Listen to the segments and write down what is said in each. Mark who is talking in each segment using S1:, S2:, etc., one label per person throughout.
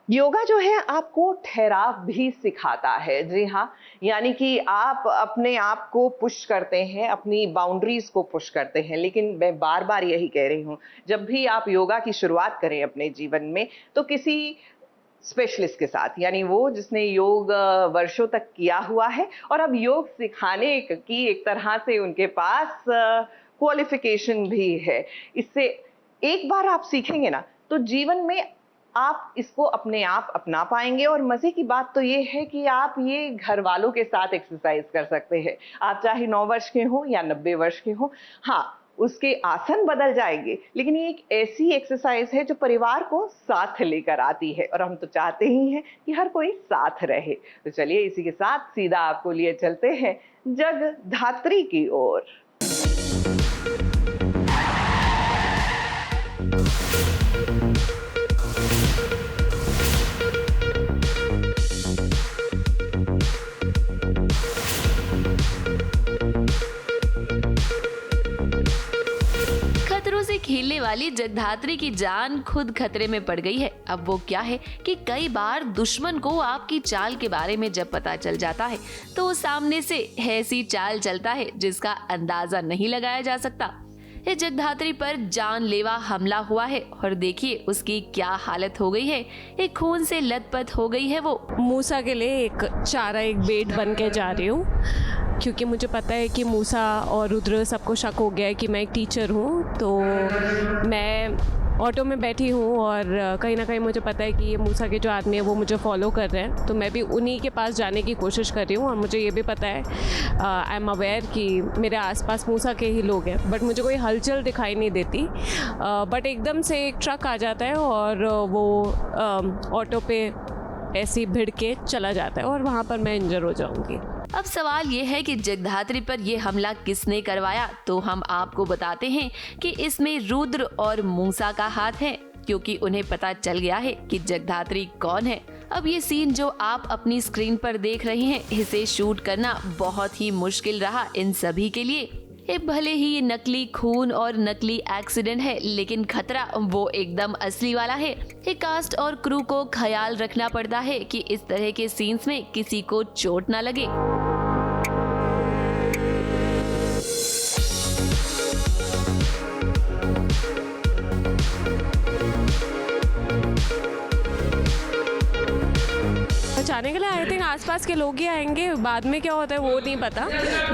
S1: योगा जो है आपको ठहराव भी सिखाता है। जी हाँ, यानी कि आप अपने आप को पुश करते हैं, अपनी बाउंड्रीज को पुश करते हैं। लेकिन मैं बार बार यही कह रही हूँ, जब भी आप योगा की शुरुआत करें अपने जीवन में, तो किसी स्पेशलिस्ट के साथ, यानी वो जिसने योग वर्षों तक किया हुआ है और अब योग सिखाने की एक तरह से उनके पास क्वालिफिकेशन भी है। इससे एक बार आप सीखेंगे ना, तो जीवन में आप इसको अपने आप अपना पाएंगे। और मजे की बात तो ये है कि आप ये घर वालों के साथ एक्सरसाइज कर सकते हैं, आप चाहे 9 वर्ष के हो या 90 वर्ष के हो। हाँ, उसके आसन बदल जाएंगे, लेकिन ये एक ऐसी एक्सरसाइज है जो परिवार को साथ लेकर आती है, और हम तो चाहते ही हैं कि हर कोई साथ रहे। तो चलिए इसी के साथ सीधा आपको लिए चलते हैं जगधात्री की ओर।
S2: खतरों से खेलने वाली जगधात्री की जान खुद खतरे में पड़ गई है। अब वो क्या है कि कई बार दुश्मन को आपकी चाल के बारे में जब पता चल जाता है तो वो सामने से ऐसी चाल चलता है जिसका अंदाजा नहीं लगाया जा सकता। ये जगधात्री पर जानलेवा हमला हुआ है और देखिए उसकी क्या हालत हो गई है। एक खून से लथपथ हो गई है वो।
S3: मूसा के लिए एक चारा, एक बेट बन के जा रही हूँ, क्योंकि मुझे पता है कि मूसा और रुद्र सबको शक हो गया है कि मैं एक टीचर हूँ। तो मैं ऑटो में बैठी हूँ और कहीं ना कहीं मुझे पता है कि ये मूसा के जो आदमी है वो मुझे फॉलो कर रहे हैं, तो मैं भी उन्हीं के पास जाने की कोशिश कर रही हूँ। और मुझे ये भी पता है, आई एम अवेयर कि मेरे आसपास मूसा के ही लोग हैं, बट मुझे कोई हलचल दिखाई नहीं देती। बट एकदम से एक ट्रक आ जाता है और वो ऑटो पे ऐसे ही भिड़ के चला जाता है और वहाँ पर मैं इंजर हो जाऊँगी।
S2: अब सवाल ये है कि जगधात्री पर यह हमला किसने करवाया, तो हम आपको बताते हैं कि इसमें रुद्र और मूसा का हाथ है, क्योंकि उन्हें पता चल गया है कि जगधात्री कौन है। अब ये सीन जो आप अपनी स्क्रीन पर देख रहे हैं, इसे शूट करना बहुत ही मुश्किल रहा इन सभी के लिए। ये भले ही ये नकली खून और नकली एक्सीडेंट है, लेकिन खतरा वो एकदम असली वाला है। ये कास्ट और क्रू को ख्याल रखना पड़ता है कि इस तरह के सीन्स में किसी को चोट ना लगे।
S3: बचाने के लिए आई थिंक आसपास के लोग ही आएंगे, बाद में क्या होता है वो नहीं पता,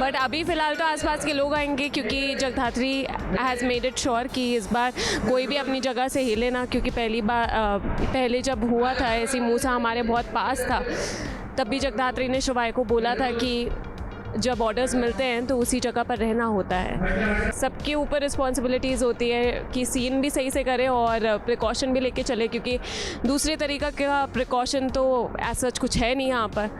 S3: बट अभी फ़िलहाल तो आसपास के लोग आएंगे, क्योंकि Jagaddhatri has made it sure कि इस बार कोई भी अपनी जगह से हिले ना। क्योंकि पहले जब हुआ था ऐसी, मूसा हमारे बहुत पास था, तब भी जगधात्री ने शिवाय को बोला था कि जब ऑर्डर्स मिलते हैं तो उसी जगह पर रहना होता है। सबके ऊपर रिस्पॉन्सिबिलिटीज़ होती है कि सीन भी सही से करें और प्रिकॉशन भी लेके चले, क्योंकि दूसरे तरीका का प्रिकॉशन तो ऐसा कुछ है नहीं यहाँ पर,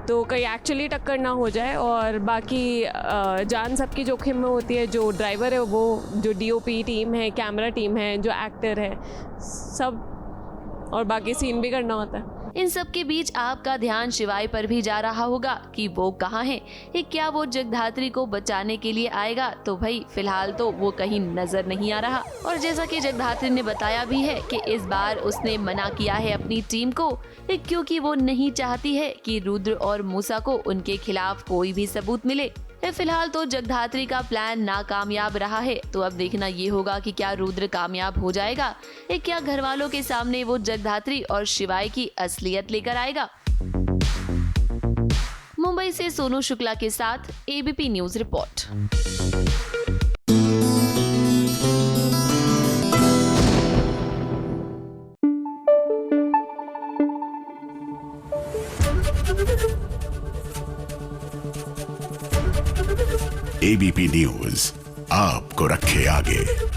S3: तो कहीं एक्चुअली टक्कर ना हो जाए। और बाकी जान सबकी जोखिम में होती है। जो ड्राइवर है, वो जो डीओपी टीम है, कैमरा टीम है, जो एक्टर है, सब, और बाकी सीन भी करना होता है।
S2: इन सब के बीच आपका ध्यान शिवाय पर भी जा रहा होगा कि वो कहाँ है, क्या वो जगधात्री को बचाने के लिए आएगा। तो भाई फिलहाल तो वो कहीं नजर नहीं आ रहा। और जैसा कि जगधात्री ने बताया भी है कि इस बार उसने मना किया है अपनी टीम को, क्योंकि वो नहीं चाहती है कि रुद्र और मूसा को उनके खिलाफ कोई भी सबूत मिले। फिलहाल तो जगधात्री का प्लान नाकामयाब रहा है। तो अब देखना ये होगा कि क्या रुद्र कामयाब हो जाएगा, क्या घर वालों के सामने वो जगधात्री और शिवाय की असलियत लेकर आएगा। मुंबई से सोनू शुक्ला के साथ ABP news report.
S4: ABP news आपको रखे आगे।